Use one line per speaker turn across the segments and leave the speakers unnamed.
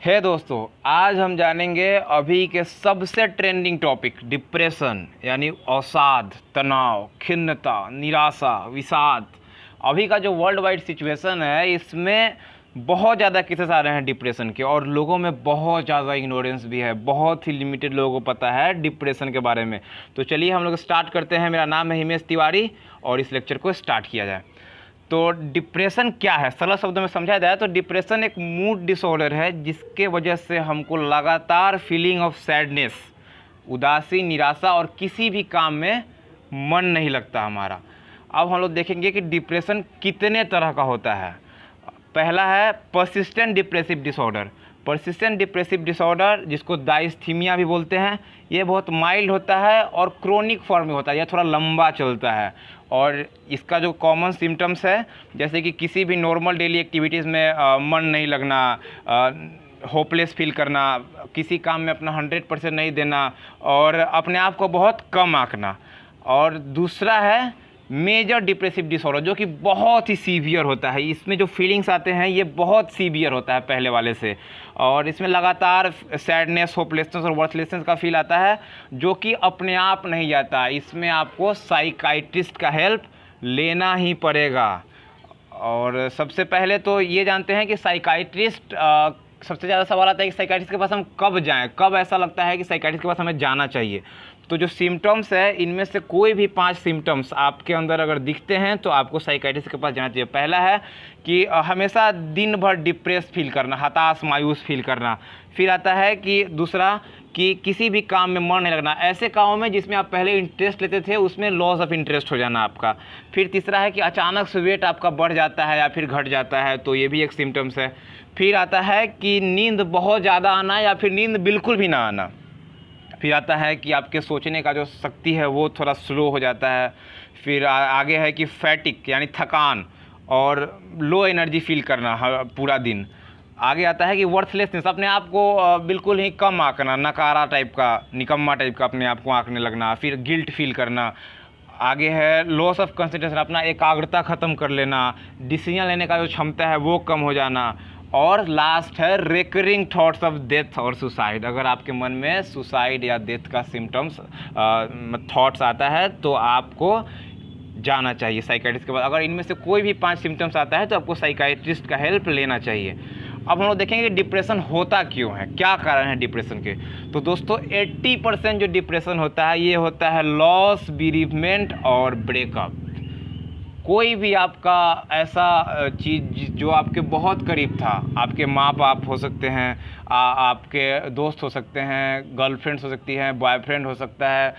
है दोस्तों, आज हम जानेंगे अभी के सबसे ट्रेंडिंग टॉपिक डिप्रेशन यानी अवसाद, तनाव, खिन्नता, निराशा, विषाद। अभी का जो वर्ल्ड वाइड सिचुएशन है इसमें बहुत ज़्यादा केसेस आ रहे हैं डिप्रेशन के, और लोगों में बहुत ज़्यादा इग्नोरेंस भी है। बहुत ही लिमिटेड लोगों को पता है डिप्रेशन के बारे में। तो चलिए हम लोग स्टार्ट करते हैं। मेरा नाम है हिमेश तिवारी और इस लेक्चर को स्टार्ट किया जाए। तो डिप्रेशन क्या है, सरल शब्दों में समझा जाए तो डिप्रेशन एक मूड डिसऑर्डर है जिसके वजह से हमको लगातार फीलिंग ऑफ सैडनेस, उदासी, निराशा और किसी भी काम में मन नहीं लगता हमारा। अब हम लोग देखेंगे कि डिप्रेशन कितने तरह का होता है। पहला है persistent depressive disorder. Persistent depressive disorder, जिसको डायस्थीमिया भी बोलते हैं, ये बहुत माइल्ड होता है और क्रोनिक फॉर्म में होता है। यह थोड़ा लंबा चलता है और इसका जो कॉमन सिम्टम्स है, जैसे कि किसी भी नॉर्मल डेली एक्टिविटीज़ में मन नहीं लगना, होपलेस फील करना, किसी काम में अपना 100% नहीं देना और अपने आप को बहुत कम आंकना। और दूसरा है मेजर डिप्रेसिव डिसऑर्डर, जो कि बहुत ही सीवियर होता है। इसमें जो फीलिंग्स आते हैं ये बहुत सीवियर होता है पहले वाले से, और इसमें लगातार सैडनेस, होपलेसनेस और वर्थलेसनेस का फील आता है जो कि अपने आप नहीं जाता। इसमें आपको साइकाइट्रिस्ट का हेल्प लेना ही पड़ेगा। और सबसे पहले तो ये जानते हैं कि साइकाइट्रिस्ट, सबसे ज़्यादा सवाल आता है कि साइकाइट्रिस्ट के पास हम कब जाएं, कब ऐसा लगता है कि साइकाइट्रिस्ट के पास हमें जाना चाहिए। तो जो सिम्टम्स है इनमें से कोई भी 5 सिम्टम्स आपके अंदर अगर दिखते हैं तो आपको साइकाइट्रिस्ट के पास जाना चाहिए। पहला है कि हमेशा दिन भर डिप्रेस फील करना, हताश, मायूस फील करना। फिर आता है कि दूसरा कि किसी भी काम में मन नहीं लगना, ऐसे कामों में जिसमें आप पहले इंटरेस्ट लेते थे उसमें लॉस ऑफ इंटरेस्ट हो जाना आपका। फिर तीसरा है कि अचानक से वेट आपका बढ़ जाता है या फिर घट जाता है, तो ये भी एक सिम्टम्स है। फिर आता है कि नींद बहुत ज़्यादा आना या फिर नींद बिल्कुल भी ना आना। फिर आता है कि आपके सोचने का जो शक्ति है वो थोड़ा स्लो हो जाता है। फिर आगे है कि फैटिक यानी थकान और लो एनर्जी फील करना पूरा दिन। आगे आता है कि वर्थलेसनेस, अपने आप को बिल्कुल ही कम आंकना, नकारा टाइप का, निकम्मा टाइप का अपने आप को आंकने लगना। फिर गिल्ट फील करना। आगे है लॉस ऑफ कंसंट्रेशन, अपना एकाग्रता ख़त्म कर लेना, डिसीजन लेने का जो क्षमता है वो कम हो जाना। और लास्ट है रिकरिंग थॉट्स ऑफ डेथ और सुसाइड। अगर आपके मन में सुसाइड या डेथ का सिम्टम्स, थॉट्स आता है तो आपको जाना चाहिए साइकाइट्रिस्ट के पास। अगर इनमें से कोई भी 5 सिम्टम्स आता है तो आपको साइकाइट्रिस्ट का हेल्प लेना चाहिए। अब हम लोग देखेंगे कि डिप्रेशन होता क्यों है, क्या कारण है डिप्रेशन के। तो दोस्तों 80% जो डिप्रेशन होता है ये होता है लॉस, बीरीवमेंट और ब्रेकअप। कोई भी आपका ऐसा चीज़ जो आपके बहुत करीब था, आपके माँ बाप हो सकते हैं, आपके दोस्त हो सकते हैं, गर्लफ्रेंड्स हो सकती हैं, बॉयफ्रेंड हो सकता है,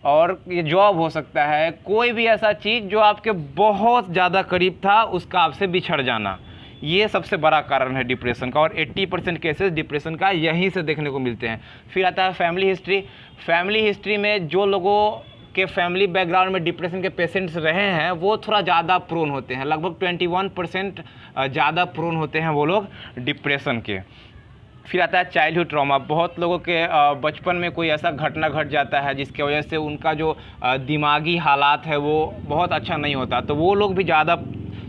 और ये जॉब हो सकता है। कोई भी ऐसा चीज़ जो आपके बहुत ज़्यादा करीब था उसका आपसे बिछड़ जाना, ये सबसे बड़ा कारण है डिप्रेशन का। और 80% केसेस डिप्रेशन का यहीं से देखने को मिलते हैं। फिर आता है फैमिली हिस्ट्री। फैमिली हिस्ट्री में जो लोगों के फैमिली बैकग्राउंड में डिप्रेशन के पेशेंट्स रहे हैं वो थोड़ा ज़्यादा प्रोन होते हैं, लगभग 21% ज़्यादा प्रोन होते हैं वो लोग डिप्रेशन के। फिर आता है चाइल्डहुड ट्रॉमा। बहुत लोगों के बचपन में कोई ऐसा घटना घट जाता है जिसकी वजह से उनका जो दिमागी हालात है वो बहुत अच्छा नहीं होता, तो वो लोग भी ज़्यादा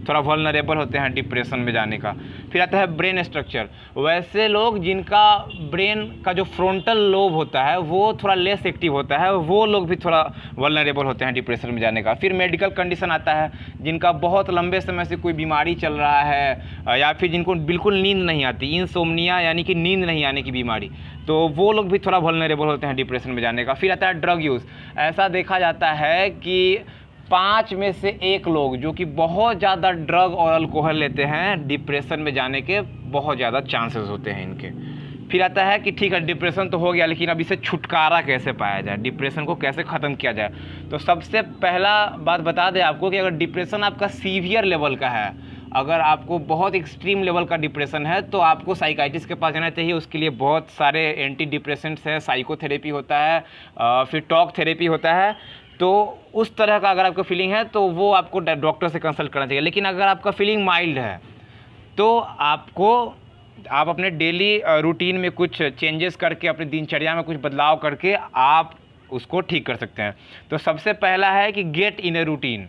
थोड़ा वल्नरेबल होते हैं डिप्रेशन में जाने का। फिर आता है ब्रेन स्ट्रक्चर। वैसे लोग जिनका ब्रेन का जो फ्रंटल लोब होता है वो थोड़ा लेस एक्टिव होता है, वो लोग भी थोड़ा वल्नरेबल होते हैं डिप्रेशन में जाने का। फिर मेडिकल कंडीशन आता है, जिनका बहुत लंबे समय से कोई बीमारी चल रहा है या फिर जिनको बिल्कुल नींद नहीं आती, इंसोम्निया यानी कि नींद नहीं आने की बीमारी, तो वो लोग भी थोड़ा वल्नरेबल होते हैं डिप्रेशन में जाने का। फिर आता है ड्रग यूज़। ऐसा देखा जाता है कि 5 में से 1 लोग जो कि बहुत ज़्यादा ड्रग और अल्कोहल लेते हैं, डिप्रेशन में जाने के बहुत ज़्यादा चांसेस होते हैं इनके। फिर आता है कि ठीक है डिप्रेशन तो हो गया, लेकिन अब इसे छुटकारा कैसे पाया जाए, डिप्रेशन को कैसे ख़त्म किया जाए। तो सबसे पहला बात बता दें आपको कि अगर डिप्रेशन आपका सीवियर लेवल का है, अगर आपको बहुत एक्सट्रीम लेवल का डिप्रेशन है तो आपको साइकाइट्रिस्ट के पास जाना चाहिए। उसके लिए बहुत सारे एंटी डिप्रेसेंट्स है, साइकोथेरेपी होता है, फिर टॉक थेरेपी होता है। तो उस तरह का अगर आपको फीलिंग है तो वो आपको डॉक्टर से कंसल्ट करना चाहिए। लेकिन अगर आपका फीलिंग माइल्ड है तो आप अपने डेली रूटीन में कुछ चेंजेस करके, अपनी दिनचर्या में कुछ बदलाव करके आप उसको ठीक कर सकते हैं। तो सबसे पहला है कि गेट इन ए रूटीन।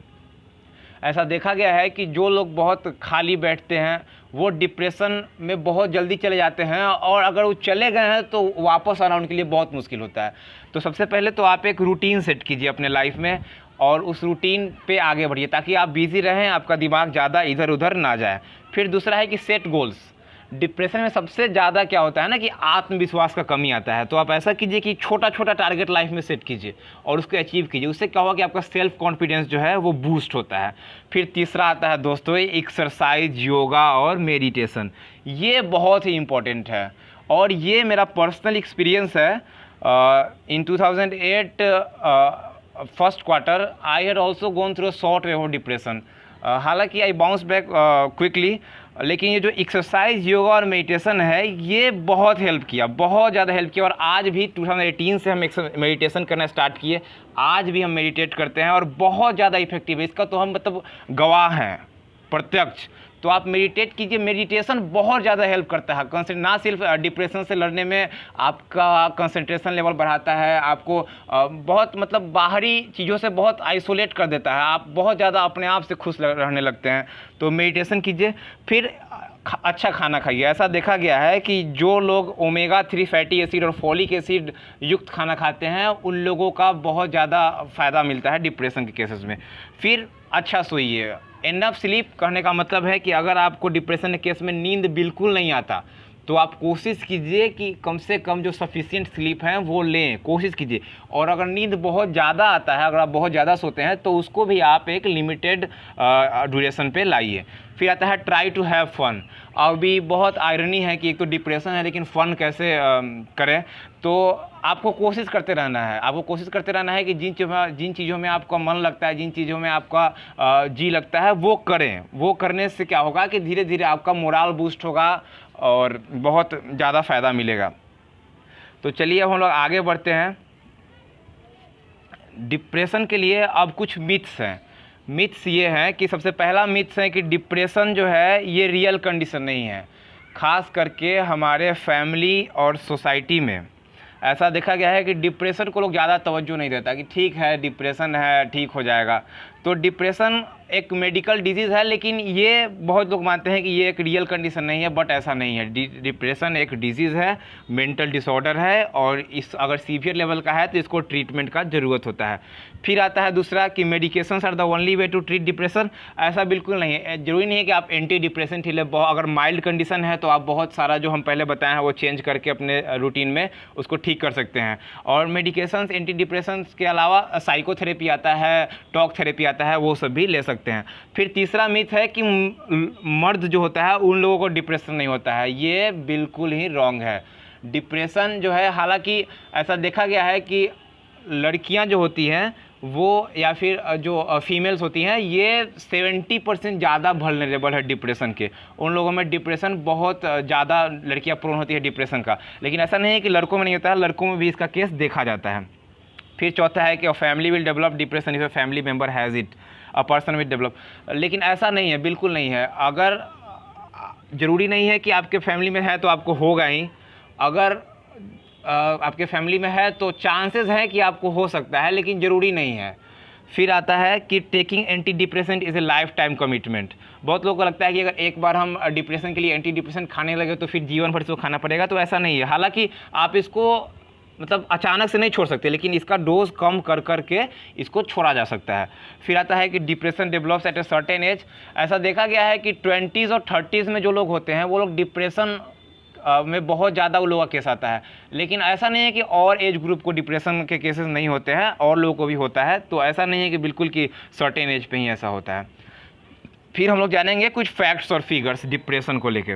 ऐसा देखा गया है कि जो लोग बहुत खाली बैठते हैं वो डिप्रेशन में बहुत जल्दी चले जाते हैं, और अगर वो चले गए हैं तो वापस आना उनके लिए बहुत मुश्किल होता है। तो सबसे पहले तो आप एक रूटीन सेट कीजिए अपने लाइफ में, और उस रूटीन पे आगे बढ़िए ताकि आप बिज़ी रहें, आपका दिमाग ज़्यादा इधर उधर ना जाए। फिर दूसरा है कि सेट गोल्स। डिप्रेशन में सबसे ज़्यादा क्या होता है ना कि आत्मविश्वास का कमी आता है, तो आप ऐसा कीजिए कि छोटा छोटा टारगेट लाइफ में सेट कीजिए और उसको अचीव कीजिए। उससे क्या होगा कि आपका सेल्फ कॉन्फिडेंस जो है वो बूस्ट होता है। फिर तीसरा आता है दोस्तों एक्सरसाइज, योगा और मेडिटेशन। ये बहुत ही इम्पोर्टेंट है और ये मेरा पर्सनल एक्सपीरियंस है। In 2008 first quarter I had also gone through a short wave of depression. हालांकि आई बाउंस बैक क्विकली, लेकिन ये जो एक्सरसाइज, योगा और मेडिटेशन है ये बहुत हेल्प किया, बहुत ज़्यादा हेल्प किया। और आज भी 2018 से हम मेडिटेशन करना स्टार्ट किए, आज भी हम मेडिटेट करते हैं और बहुत ज़्यादा इफेक्टिव है। इसका तो हम मतलब गवाह हैं, प्रत्यक्ष। तो आप मेडिटेट कीजिए, मेडिटेशन बहुत ज़्यादा हेल्प करता है। ना सिर्फ डिप्रेशन से लड़ने में आपका कंसंट्रेशन लेवल बढ़ाता है, आपको बहुत मतलब बाहरी चीज़ों से बहुत आइसोलेट कर देता है, आप बहुत ज़्यादा अपने आप से खुश रहने लगते हैं। तो मेडिटेशन कीजिए। फिर अच्छा खाना खाइए। ऐसा देखा गया है कि जो लोग ओमेगा 3 फैटी एसिड और फॉलिक एसिड युक्त खाना खाते हैं उन लोगों का बहुत ज़्यादा फ़ायदा मिलता है डिप्रेशन के केसेस में। फिर अच्छा सोइए। इनफ स्लीप कहने का मतलब है कि अगर आपको डिप्रेशन के केस में नींद बिल्कुल नहीं आता तो आप कोशिश कीजिए कि कम से कम जो सफिशिएंट स्लीप हैं वो लें, कोशिश कीजिए। और अगर नींद बहुत ज़्यादा आता है, अगर आप बहुत ज़्यादा सोते हैं तो उसको भी आप एक लिमिटेड ड्यूरेशन पे लाइए। फिर आता है ट्राई टू हैव फन। अभी बहुत आयरनी है कि एक तो डिप्रेशन है लेकिन फ़न कैसे करें। तो आपको कोशिश करते रहना है, आपको कोशिश करते रहना है कि जिन चीज़ों में आपका मन लगता है, जिन चीज़ों में आपका जी लगता है वो करें। वो करने से क्या होगा कि धीरे धीरे आपका मोराल बूस्ट होगा और बहुत ज़्यादा फ़ायदा मिलेगा। तो चलिए अब हम लोग आगे बढ़ते हैं। डिप्रेशन के लिए अब कुछ मिथ्स हैं। मिथ्स ये हैं कि सबसे पहला मिथ्स है कि डिप्रेशन जो है ये रियल कंडीशन नहीं है। ख़ास करके हमारे फैमिली और सोसाइटी में ऐसा देखा गया है कि डिप्रेशन को लोग ज़्यादा तवज्जो नहीं देता कि ठीक है डिप्रेशन है, ठीक हो जाएगा। तो डिप्रेशन एक मेडिकल डिजीज़ है, लेकिन ये बहुत लोग मानते हैं कि ये एक रियल कंडीशन नहीं है, बट ऐसा नहीं है। डिप्रेशन एक डिजीज़ है, मेंटल डिसऑर्डर है, और इस अगर सीवियर लेवल का है तो इसको ट्रीटमेंट का ज़रूरत होता है। फिर आता है दूसरा कि medications are the only way to treat depression. ऐसा बिल्कुल नहीं है। ज़रूरी नहीं है कि आप एंटी डिप्रेशन ले। अगर माइल्ड कंडीशन है तो आप बहुत सारा जो हम पहले बताए हैं वो चेंज करके अपने रूटीन में उसको ठीक कर सकते हैं। और मेडिकेशंस, एंटी डिप्रेशंस के अलावा साइकोथेरेपी आता है, टॉक थेरेपी आता है, वो सब भी ले सकते हैं। फिर तीसरा मिथ है कि मर्द जो होता है उन लोगों को डिप्रेशन नहीं होता है। ये बिल्कुल ही रॉन्ग है। डिप्रेशन जो है, हालांकि ऐसा देखा गया है कि लड़कियां जो होती हैं वो या फिर जो फीमेल्स होती हैं ये 70% ज़्यादा वल्नरेबल है डिप्रेशन के। उन लोगों में डिप्रेशन बहुत ज़्यादा लड़कियां प्रोन होती है डिप्रेशन का। लेकिन ऐसा नहीं है कि लड़कों में नहीं होता है, लड़कों में भी इसका केस देखा जाता है। फिर चौथा है कि family will develop depression if a family member has it, a person will develop. लेकिन ऐसा नहीं है, बिल्कुल नहीं है। अगर ज़रूरी नहीं है कि आपके फैमिली में है तो आपको होगा ही। अगर आपके फैमिली में है तो चांसेस हैं कि आपको हो सकता है, लेकिन ज़रूरी नहीं है। फिर आता है कि taking anti depressant is a life time commitment. बहुत लोगों को लगता है कि अगर एक बार हम डिप्रेशन के लिए एंटी डिप्रेसेंट खाने लगे तो फिर जीवन भर इसको खाना पड़ेगा, तो ऐसा नहीं है। हालांकि आप इसको मतलब अचानक से नहीं छोड़ सकते, लेकिन इसका डोज कम कर करके इसको छोड़ा जा सकता है। फिर आता है कि depression develops at a certain age. ऐसा देखा गया है कि 20s और 30s में जो लोग होते हैं वो लोग डिप्रेशन में बहुत ज़्यादा वो लोगों का केस आता है। लेकिन ऐसा नहीं है कि और एज ग्रुप को डिप्रेशन के केसेस नहीं होते हैं, और लोगों को भी होता है। तो ऐसा नहीं है कि बिल्कुल कि सर्टेन एज पे ही ऐसा होता है। फिर हम लोग जानेंगे कुछ फैक्ट्स और फिगर्स डिप्रेशन को लेके।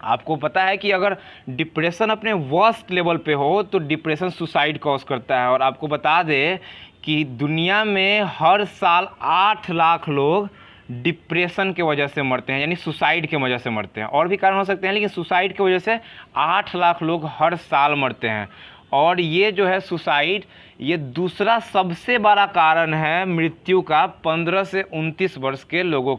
आपको पता है कि अगर डिप्रेशन अपने वर्स्ट लेवल पे हो तो डिप्रेशन सुसाइड कॉज करता है। और आपको बता दें कि दुनिया में हर साल 8 लाख लोग डिप्रेशन के वजह से मरते हैं, यानी सुसाइड के वजह से मरते हैं। और भी कारण हो सकते हैं, लेकिन सुसाइड की वजह से 8 लाख लोग हर साल मरते हैं। और ये जो है सुसाइड, ये दूसरा सबसे बड़ा कारण है मृत्यु का 15 से 29 वर्ष के लोगों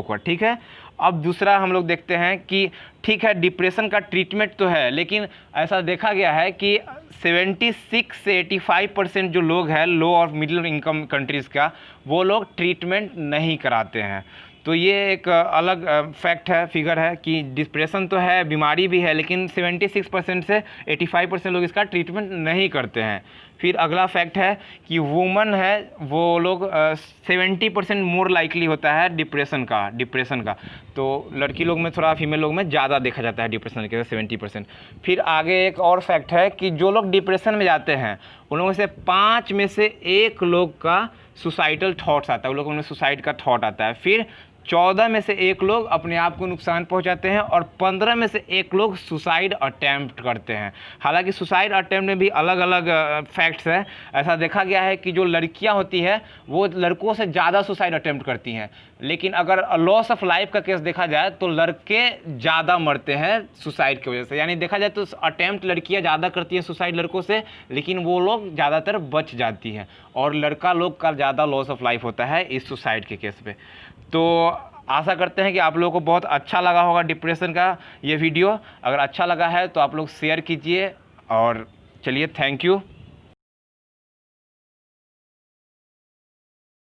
का, ठीक है। अब दूसरा हम लोग देखते हैं कि ठीक है डिप्रेशन का ट्रीटमेंट तो है, लेकिन ऐसा देखा गया है कि 76 से 85% जो लोग हैं लो और मिडिल इनकम कंट्रीज़ का, वो लोग ट्रीटमेंट नहीं कराते हैं। तो ये एक अलग फैक्ट है, फिगर है कि डिप्रेशन तो है, बीमारी भी है, लेकिन 76% से 85% लोग इसका ट्रीटमेंट नहीं करते हैं। फिर अगला फैक्ट है कि वुमन है वो लोग 70% मोर लाइकली होता है डिप्रेशन का। तो लड़की लोग में थोड़ा फीमेल लोग में ज़्यादा देखा जाता है डिप्रेशन के 70%। फिर आगे एक और फैक्ट है कि जो लोग डिप्रेशन में जाते हैं उन लोगों से 5 में से 1 लोग का सुसाइडल थॉट्स आता है, उन लोगों में सुसाइड का थॉट आता है। फिर 14 में से 1 लोग अपने आप को नुकसान पहुंचाते हैं और 15 में से 1 लोग सुसाइड अटैम्प्ट करते हैं। हालांकि सुसाइड अटैम्प्ट में भी अलग अलग फैक्ट्स है। ऐसा देखा गया है कि जो लड़कियां होती है वो लड़कों से ज़्यादा सुसाइड अटैम्प्ट करती हैं, लेकिन अगर लॉस ऑफ लाइफ का केस देखा जाए तो लड़के ज़्यादा मरते हैं सुसाइड की वजह से। यानी देखा जाए तो अटैम्प्ट लड़कियां ज़्यादा करती हैं सुसाइड लड़कों से, लेकिन वो लोग ज़्यादातर बच जाती हैं, और लड़का लोग का ज़्यादा लॉस ऑफ लाइफ होता है इस सुसाइड के केस पे। तो आशा करते हैं कि आप लोगों को बहुत अच्छा लगा होगा डिप्रेशन का ये वीडियो। अगर अच्छा लगा है तो आप लोग शेयर कीजिए, और चलिए थैंक यू।